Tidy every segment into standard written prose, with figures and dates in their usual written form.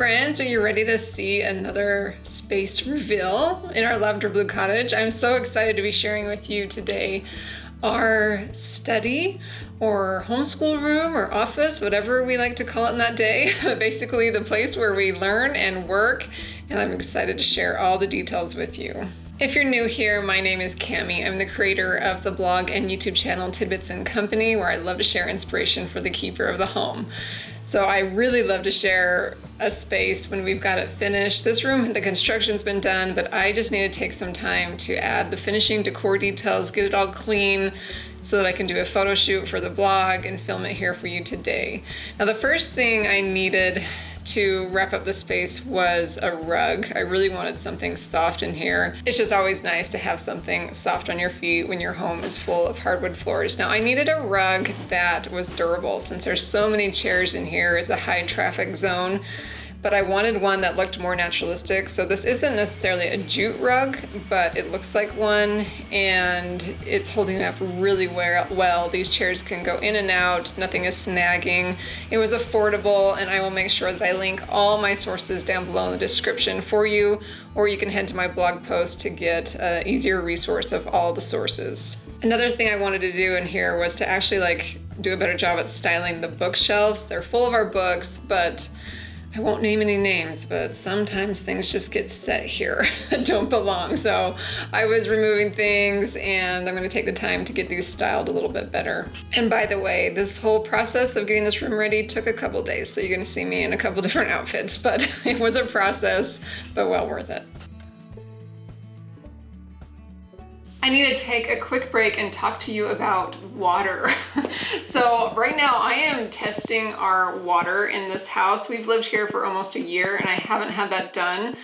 friends, are you ready to see another space reveal in our lavender blue cottage? I'm so excited to be sharing with you today our study or homeschool room or office, whatever we like to call it in that day. Basically the place where we learn and work, and I'm excited to share all the details with you. If you're new here, my name is Cami. I'm the creator of the blog and YouTube channel Tidbits and Company, where I love to share inspiration for the keeper of the home. So I really love to share a space when we've got it finished. This room, the construction's been done, but I just need to take some time to add the finishing decor details, get it all clean, so that I can do a photo shoot for the blog and film it here for you today. Now, the first thing I needed to wrap up the space was a rug. I really wanted something soft in here. It's just always nice to have something soft on your feet when your home is full of hardwood floors. Now, I needed a rug that was durable since there's so many chairs in here. It's a high traffic zone, but I wanted one that looked more naturalistic. So this isn't necessarily a jute rug, but it looks like one, and it's holding up really well. These chairs can go in and out, nothing is snagging. It was affordable, and I will make sure that I link all my sources down below in the description for you, or you can head to my blog post to get an easier resource of all the sources. Another thing I wanted to do in here was to actually do a better job at styling the bookshelves. They're full of our books, but I won't name any names, but sometimes things just get set here that don't belong. So I was removing things, and I'm going to take the time to get these styled a little bit better. And by the way, this whole process of getting this room ready took a couple days. So you're going to see me in a couple different outfits, but it was a process, but well worth it. I need to take a quick break and talk to you about water. So right now I am testing our water in this house. We've lived here for almost a year and I haven't had that done.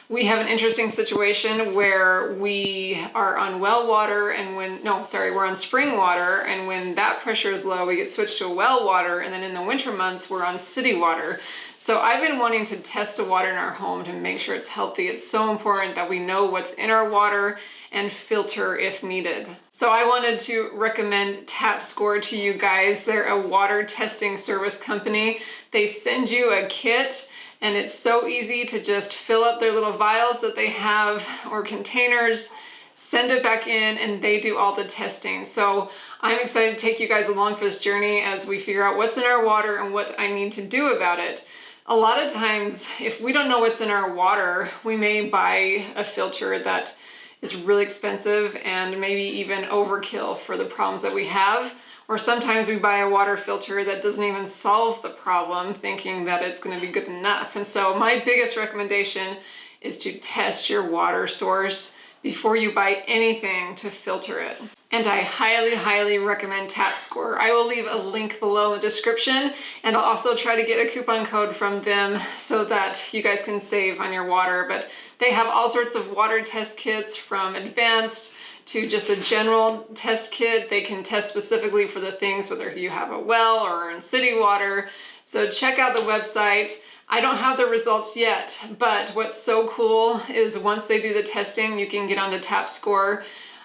We have an interesting situation where we are on well water and we're on spring water, and when that pressure is low, we get switched to well water, and then in the winter months, we're on city water. So I've been wanting to test the water in our home to make sure it's healthy. It's so important that we know what's in our water and filter if needed. So I wanted to recommend Tapscore to you guys. They're a water testing service company. They send you a kit, and it's so easy to just fill up their little vials that they have or containers, send it back in, and they do all the testing. So I'm excited to take you guys along for this journey as we figure out what's in our water and what I need to do about it. A lot of times, if we don't know what's in our water, we may buy a filter that is really expensive and maybe even overkill for the problems that we have. Or sometimes we buy a water filter that doesn't even solve the problem, thinking that it's going to be good enough. And so my biggest recommendation is to test your water source before you buy anything to filter it. And I highly, highly recommend Tapscore. I will leave a link below in the description, and I'll also try to get a coupon code from them so that you guys can save on your water. But they have all sorts of water test kits, from advanced to just a general test kit. They can test specifically for the things, whether you have a well or in city water. So check out the website. I don't have the results yet, but what's so cool is once they do the testing, you can get onto Tapscore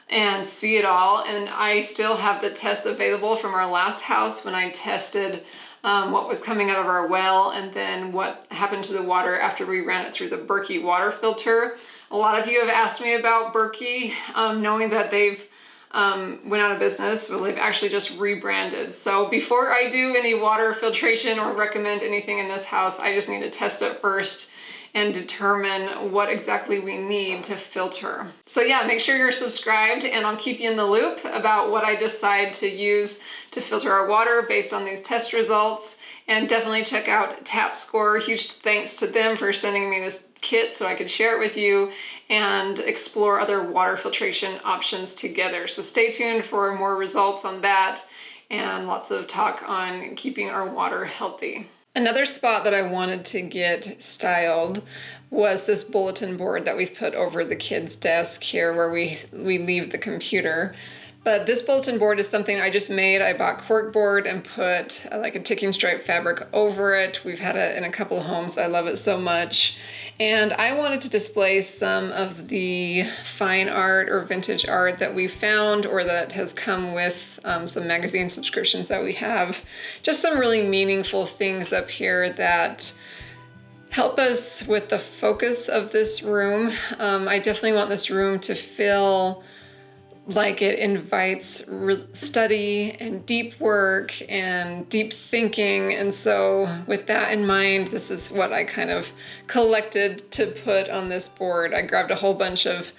and see it all. And I still have the tests available from our last house when I tested what was coming out of our well, and then what happened to the water after we ran it through the Berkey water filter. A lot of you have asked me about Berkey, knowing that they've went out of business, but they've actually just rebranded. So before I do any water filtration or recommend anything in this house, I just need to test it first and determine what exactly we need to filter. So yeah, make sure you're subscribed, and I'll keep you in the loop about what I decide to use to filter our water based on these test results. And definitely check out Tapscore. Huge thanks to them for sending me this kit so I could share it with you and explore other water filtration options together. So stay tuned for more results on that and lots of talk on keeping our water healthy. Another spot that I wanted to get styled was this bulletin board that we've put over the kids' desk here where we leave the computer. But this bulletin board is something I just made. I bought corkboard and put like a ticking stripe fabric over it. We've had it in a couple of homes. I love it so much. And I wanted to display some of the fine art or vintage art that we found or that has come with some magazine subscriptions that we have. Just some really meaningful things up here that help us with the focus of this room. I definitely want this room to feel like it invites study and deep work and deep thinking. And so with that in mind, this is what I kind of collected to put on this board. I grabbed a whole bunch of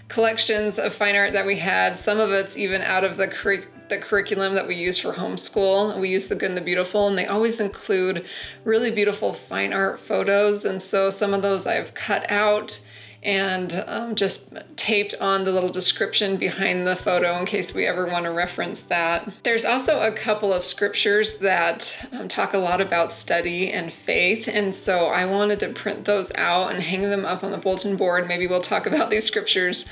collections of fine art that we had. Some of it's even out of the curriculum that we use for homeschool. We use The Good and the Beautiful, and they always include really beautiful fine art photos. And so some of those I've cut out and just taped on the little description behind the photo in case we ever want to reference that. There's also a couple of scriptures that talk a lot about study and faith, and so I wanted to print those out and hang them up on the bulletin board. Maybe we'll talk about these scriptures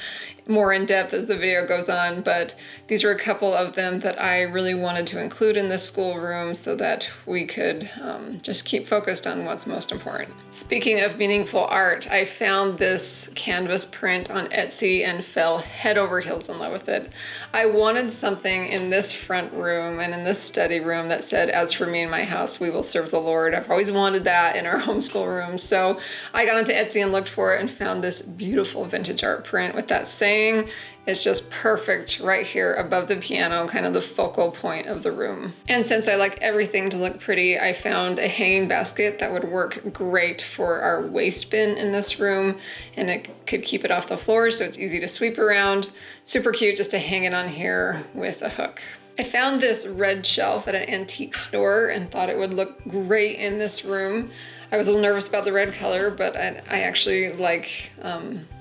more in depth as the video goes on, but these are a couple of them that I really wanted to include in this schoolroom so that we could just keep focused on what's most important. Speaking of meaningful art, I found this canvas print on Etsy and fell head over heels in love with it. I wanted something in this front room and in this study room that said, "As for me and my house, we will serve the Lord." I've always wanted that in our homeschool room. So I got onto Etsy and looked for it and found this beautiful vintage art print with that saying. It's just perfect right here above the piano, kind of the focal point of the room. And since I like everything to look pretty, I found a hanging basket that would work great for our waste bin in this room, and it could keep it off the floor so it's easy to sweep around. Super cute just to hang it on here with a hook. I found this red shelf at an antique store and thought it would look great in this room. I was a little nervous about the red color, but I actually like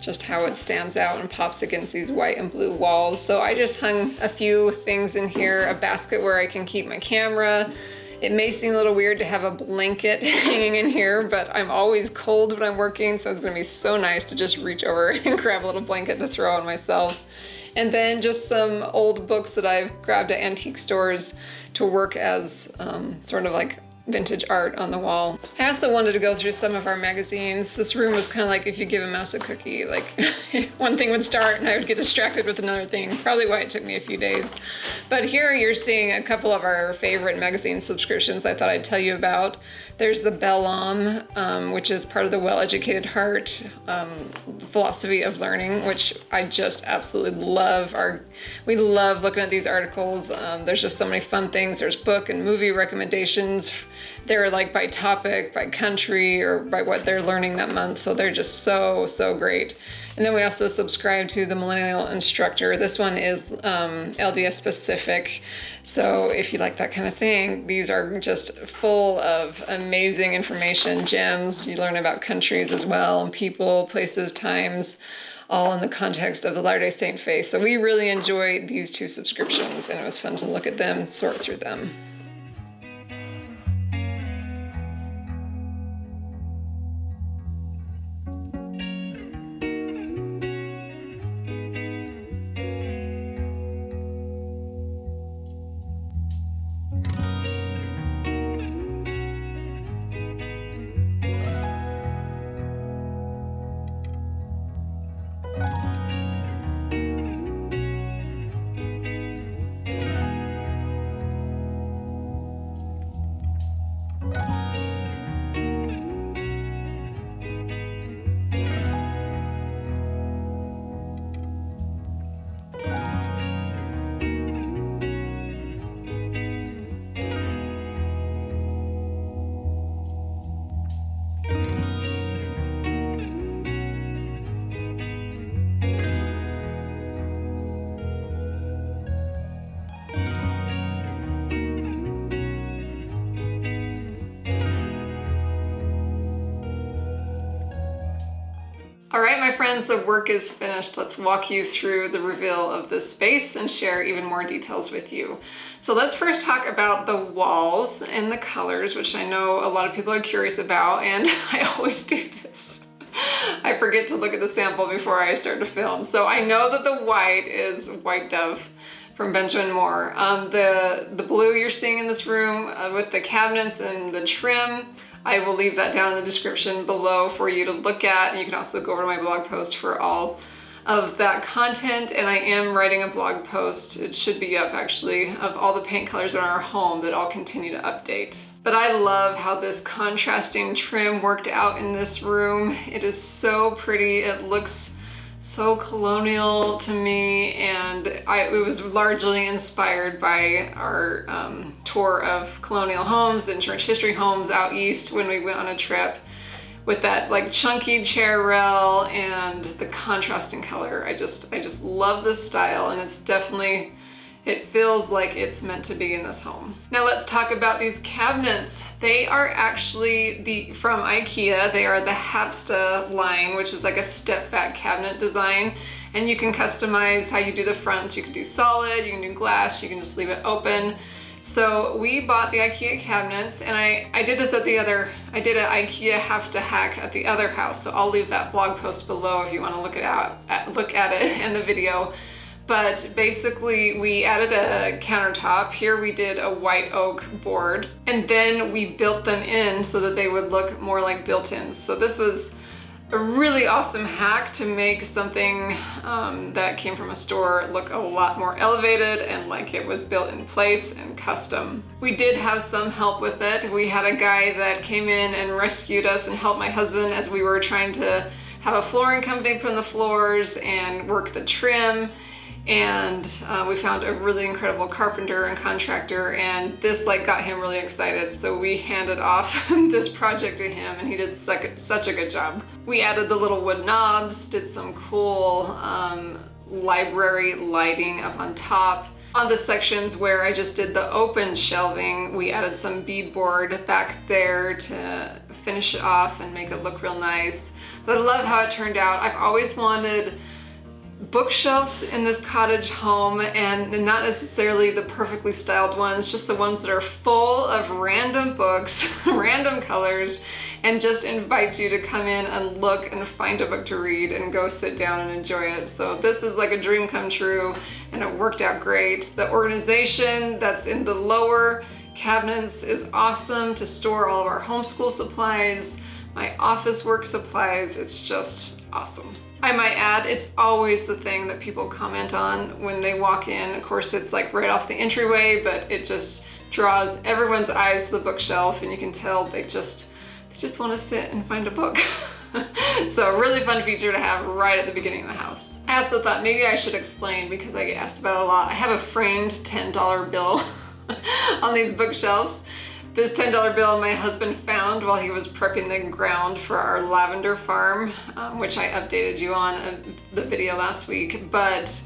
just how it stands out and pops against these white and blue walls. So I just hung a few things in here, a basket where I can keep my camera. It may seem a little weird to have a blanket hanging in here, but I'm always cold when I'm working, so it's gonna be so nice to just reach over and grab a little blanket to throw on myself. And then just some old books that I've grabbed at antique stores to work as sort of like vintage art on the wall. I also wanted to go through some of our magazines. This room was kind of like if you give a mouse a cookie, like one thing would start and I would get distracted with another thing. Probably why it took me a few days. But here you're seeing a couple of our favorite magazine subscriptions I thought I'd tell you about. There's the Bellum, which is part of the Well-Educated Heart philosophy of learning, which I just absolutely love. We love looking at these articles. There's just so many fun things. There's book and movie recommendations. They're like by topic, by country, or by what they're learning that month. So they're just so, so great. And then we also subscribe to the Millennial Instructor. This one is LDS specific. So if you like that kind of thing, these are just full of amazing information, gems. You learn about countries as well, and people, places, times, all in the context of the Latter-day Saint faith. So we really enjoy these two subscriptions, and it was fun to look at them, sort through them. All right, my friends, the work is finished. Let's walk you through the reveal of this space and share even more details with you. So let's first talk about the walls and the colors, which I know a lot of people are curious about, and I always do this. I forget to look at the sample before I start to film. So I know that the white is White Dove from Benjamin Moore. The blue you're seeing in this room with the cabinets and the trim, I will leave that down in the description below for you to look at, and you can also go over to my blog post for all of that content. And I am writing a blog post, it should be up actually, of all the paint colors in our home that I'll continue to update. But I love how this contrasting trim worked out in this room. It is so pretty. It looks so colonial to me, and it was largely inspired by our tour of colonial homes and church history homes out east when we went on a trip, with that like chunky chair rail and the contrasting color. I just love this style, and it's definitely, it feels like it's meant to be in this home. Now let's talk about these cabinets. They are actually from IKEA. They are the Hafsta line, which is like a step back cabinet design. And you can customize how you do the fronts. You can do solid, you can do glass, you can just leave it open. So we bought the IKEA cabinets, and I did this I did an IKEA Hafsta hack at the other house. So I'll leave that blog post below if you want to look at it in the video. But basically we added a countertop. Here we did a white oak board, and then we built them in so that they would look more like built-ins. So this was a really awesome hack to make something that came from a store look a lot more elevated and like it was built in place and custom. We did have some help with it. We had a guy that came in and rescued us and helped my husband as we were trying to have a flooring company put in the floors and work the trim. And we found a really incredible carpenter and contractor, and this like got him really excited. So we handed off this project to him, and he did such a good job. We added the little wood knobs, did some cool library lighting up on top. On the sections where I just did the open shelving, we added some beadboard back there to finish it off and make it look real nice. But I love how it turned out. I've always wanted bookshelves in this cottage home, and not necessarily the perfectly styled ones, just the ones that are full of random books, random colors, and just invites you to come in and look and find a book to read and go sit down and enjoy it. So this is like a dream come true, and it worked out great. The organization that's in the lower cabinets is awesome to store all of our homeschool supplies, my office work supplies. It's just awesome. I might add, it's always the thing that people comment on when they walk in. Of course, it's like right off the entryway, but it just draws everyone's eyes to the bookshelf, and you can tell they just want to sit and find a book. So a really fun feature to have right at the beginning of the house. I also thought maybe I should explain, because I get asked about it a lot. I have a framed $10 bill on these bookshelves. This $10 bill my husband found while he was prepping the ground for our lavender farm, which I updated you on the video last week. But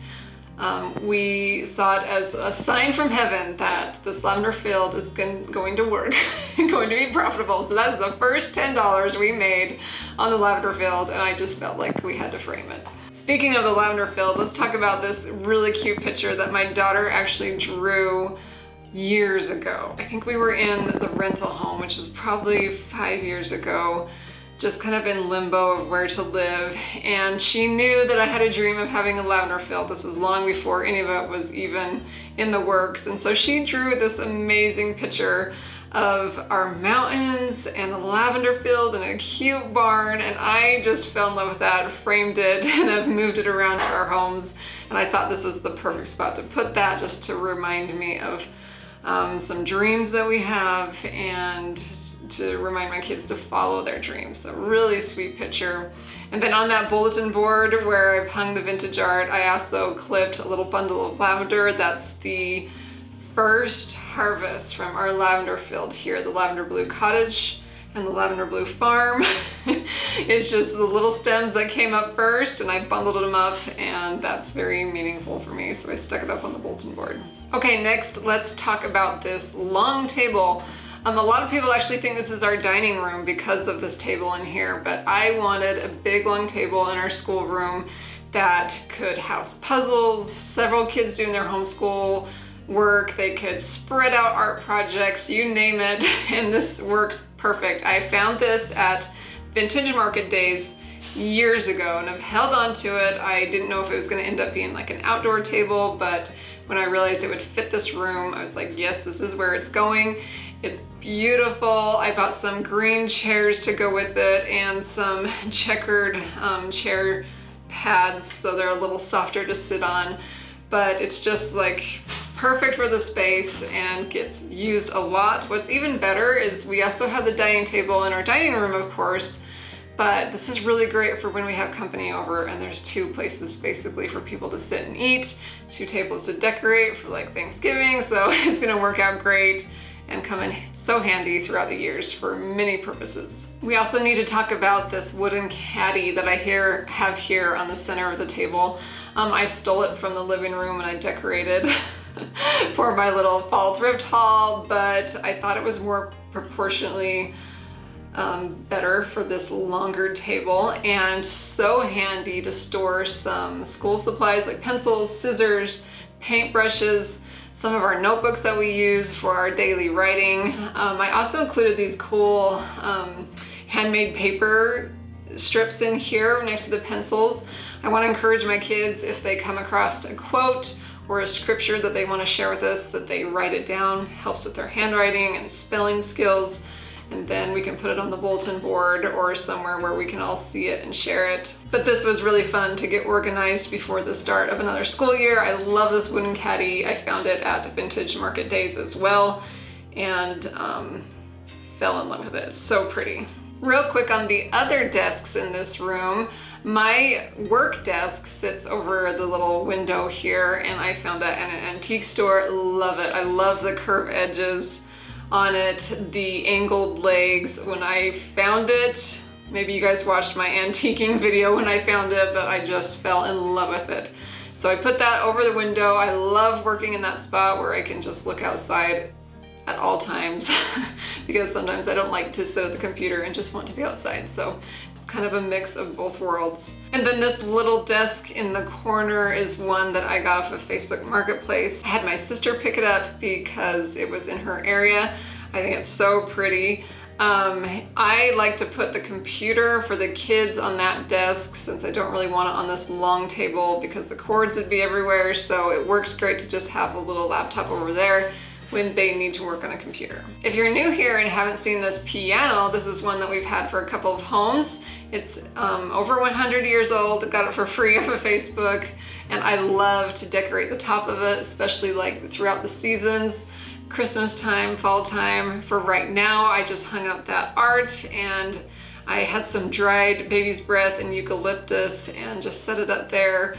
we saw it as a sign from heaven that this lavender field is going to work, going to be profitable. So that's the first $10 we made on the lavender field, and I just felt like we had to frame it. Speaking of the lavender field, let's talk about this really cute picture that my daughter actually drew years ago. I think we were in the rental home, which was probably 5 years ago, just kind of in limbo of where to live. And she knew that I had a dream of having a lavender field. This was long before any of it was even in the works. And so she drew this amazing picture of our mountains and a lavender field and a cute barn. And I just fell in love with that, framed it, and I've moved it around to our homes. And I thought this was the perfect spot to put that, just to remind me of some dreams that we have, and to remind my kids to follow their dreams. So really sweet picture. And then on that bulletin board where I've hung the vintage art, I also clipped a little bundle of lavender. That's the first harvest from our lavender field here, the lavender blue cottage and the lavender blue farm. It's just the little stems that came up first, and I bundled them up, and that's very meaningful for me, so I stuck it up on the bulletin board. Okay, next let's talk about this long table. A lot of people actually think this is our dining room because of this table in here, but I wanted a big long table in our schoolroom that could house puzzles, several kids doing their homeschool work, they could spread out art projects, you name it, and this works perfect. I found this at Vintage Market Days years ago, and I've held on to it. I didn't know if it was going to end up being like an outdoor table, but when I realized it would fit this room, I was like, yes, this is where it's going. It's beautiful. I bought some green chairs to go with it and some checkered chair pads, so they're a little softer to sit on. But it's just like perfect for the space and gets used a lot. What's even better is we also have the dining table in our dining room, of course, but this is really great for when we have company over and there's 2 places basically for people to sit and eat, 2 tables to decorate for like Thanksgiving, so it's gonna work out great and come in so handy throughout the years for many purposes. We also need to talk about this wooden caddy that I have here on the center of the table. I stole it from the living room and I decorated for my little fall thrift haul, but I thought it was more proportionately better for this longer table and so handy to store some school supplies like pencils, scissors, paintbrushes, some of our notebooks that we use for our daily writing. I also included these cool handmade paper strips in here next to the pencils. I want to encourage my kids, if they come across a quote or a scripture that they want to share with us, that they write it down. Helps with their handwriting and spelling skills. And then we can put it on the bulletin board or somewhere where we can all see it and share it. But this was really fun to get organized before the start of another school year. I love this wooden caddy. I found it at Vintage Market Days as well and fell in love with it. It's so pretty. Real quick on the other desks in this room, my work desk sits over the little window here and I found that in an antique store. Love it. I love the curved edges on it, the angled legs. When I found it, maybe you guys watched my antiquing video when I found it, but I just fell in love with it. So I put that over the window. I love working in that spot where I can just look outside at all times because sometimes I don't like to sit at the computer and just want to be outside. So it's kind of a mix of both worlds. And then this little desk in the corner is one that I got off of Facebook Marketplace. I had my sister pick it up because it was in her area. I think it's so pretty. I like to put the computer for the kids on that desk since I don't really want it on this long table because the cords would be everywhere. So it works great to just have a little laptop over there when they need to work on a computer. If you're new here and haven't seen this piano, this is one that we've had for a couple of homes. It's over 100 years old. Got it for free off of Facebook, and I love to decorate the top of it, especially like throughout the seasons, Christmas time, fall time. For right now, I just hung up that art and I had some dried baby's breath and eucalyptus and just set it up there.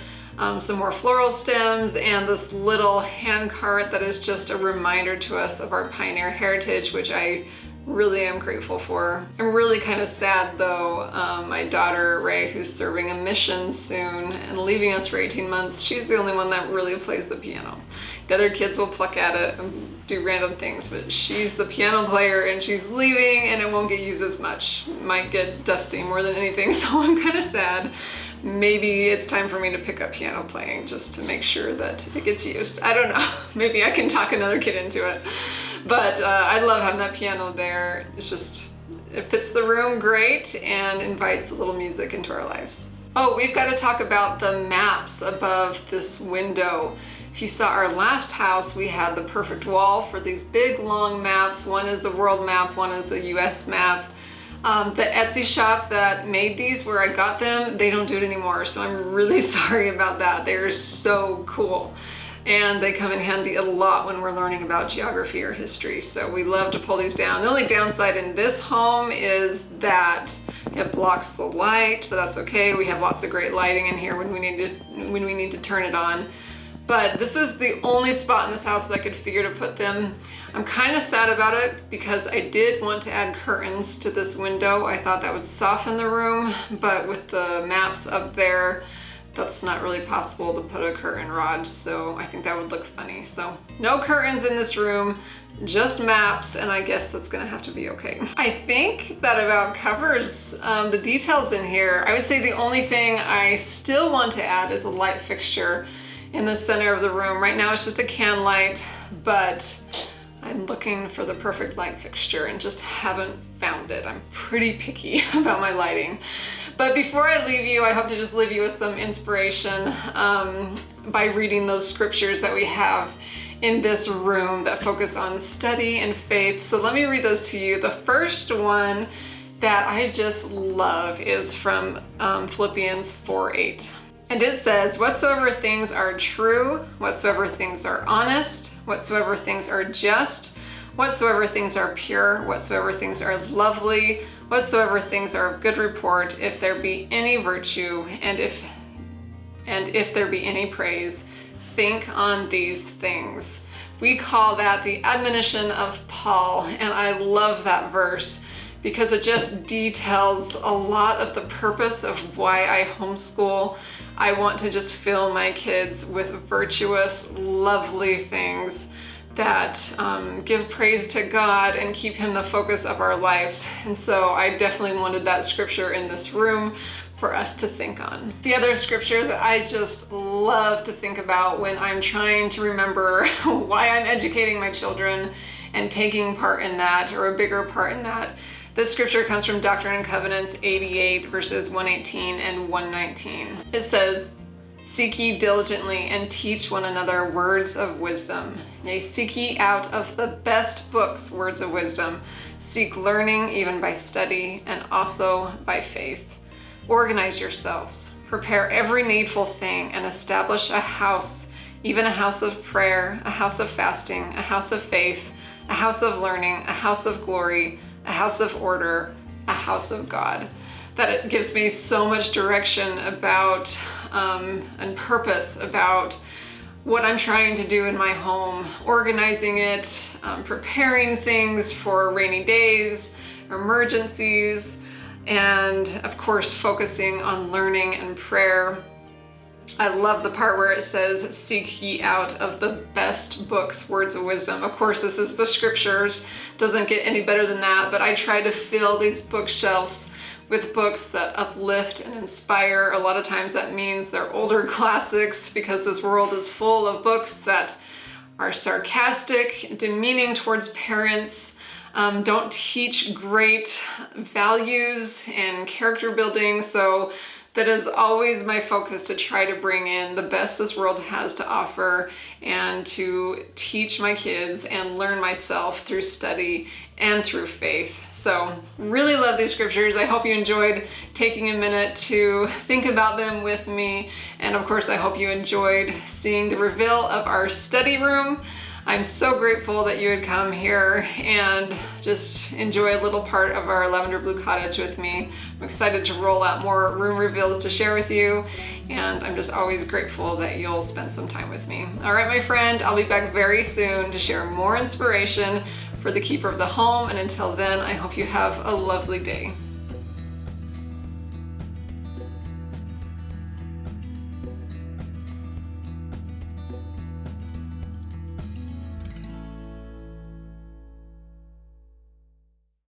Some more floral stems and this little hand cart that is just a reminder to us of our pioneer heritage, which I really am grateful for. I'm really kind of sad though. My daughter Ray, who's serving a mission soon and leaving us for 18 months, she's the only one that really plays the piano. The other kids will pluck at it and do random things, but she's the piano player and she's leaving and it won't get used as much. It might get dusty more than anything, so I'm kind of sad. Maybe it's time for me to pick up piano playing just to make sure that it gets used. I don't know. Maybe I can talk another kid into it. But I love having that piano there. It's just, it fits the room great and invites a little music into our lives. Oh, we've got to talk about the maps above this window. If you saw our last house, we had the perfect wall for these big long maps. One is the world map, one is the US map. The Etsy shop that made these, where I got them, they don't do it anymore, so I'm really sorry about that. They're so cool. And they come in handy a lot when we're learning about geography or history, so we love to pull these down. The only downside in this home is that it blocks the light, but that's okay. We have lots of great lighting in here when we need to turn it on. But this is the only spot in this house that I could figure to put them. I'm kind of sad about it because I did want to add curtains to this window. I thought that would soften the room, but with the maps up there, that's not really possible to put a curtain rod, so I think that would look funny. So no curtains in this room, just maps, and I guess that's gonna have to be okay. I think that about covers the details in here. I would say the only thing I still want to add is a light fixture in the center of the room. Right now it's just a can light, but I'm looking for the perfect light fixture and just haven't found it. I'm pretty picky about my lighting. But before I leave you, I hope to just leave you with some inspiration by reading those scriptures that we have in this room that focus on study and faith. So let me read those to you. The first one that I just love is from Philippians 4:8. And it says, whatsoever things are true, whatsoever things are honest, whatsoever things are just, whatsoever things are pure, whatsoever things are lovely, whatsoever things are of good report, if there be any virtue, and if there be any praise, think on these things. We call that the admonition of Paul, and I love that verse because it just details a lot of the purpose of why I homeschool. I want to just fill my kids with virtuous, lovely things that give praise to God and keep Him the focus of our lives. And so I definitely wanted that scripture in this room for us to think on. The other scripture that I just love to think about when I'm trying to remember why I'm educating my children and taking part in that, or a bigger part in that, this scripture comes from Doctrine and Covenants 88 verses 118 and 119. It says, seek ye diligently and teach one another words of wisdom. Yea, seek ye out of the best books words of wisdom. Seek learning even by study and also by faith. Organize yourselves, prepare every needful thing, and establish a house, even a house of prayer, a house of fasting, a house of faith, a house of learning, a house of glory, a house of order, a house of God. That it gives me so much direction about and purpose about what I'm trying to do in my home, organizing it, preparing things for rainy days, emergencies, and of course focusing on learning and prayer. I love the part where it says, seek ye out of the best books words of wisdom. Of course, this is the scriptures, doesn't get any better than that, but I try to fill these bookshelves with books that uplift and inspire. A lot of times that means they're older classics, because this world is full of books that are sarcastic, demeaning towards parents, don't teach great values and character building. So that is always my focus, to try to bring in the best this world has to offer and to teach my kids and learn myself through study and through faith. So really love these scriptures. I hope you enjoyed taking a minute to think about them with me. And of course, I hope you enjoyed seeing the reveal of our study room. I'm so grateful that you had come here and just enjoy a little part of our lavender blue cottage with me. I'm excited to roll out more room reveals to share with you, and I'm just always grateful that you'll spend some time with me. All right, my friend, I'll be back very soon to share more inspiration for the keeper of the home, and until then, I hope you have a lovely day.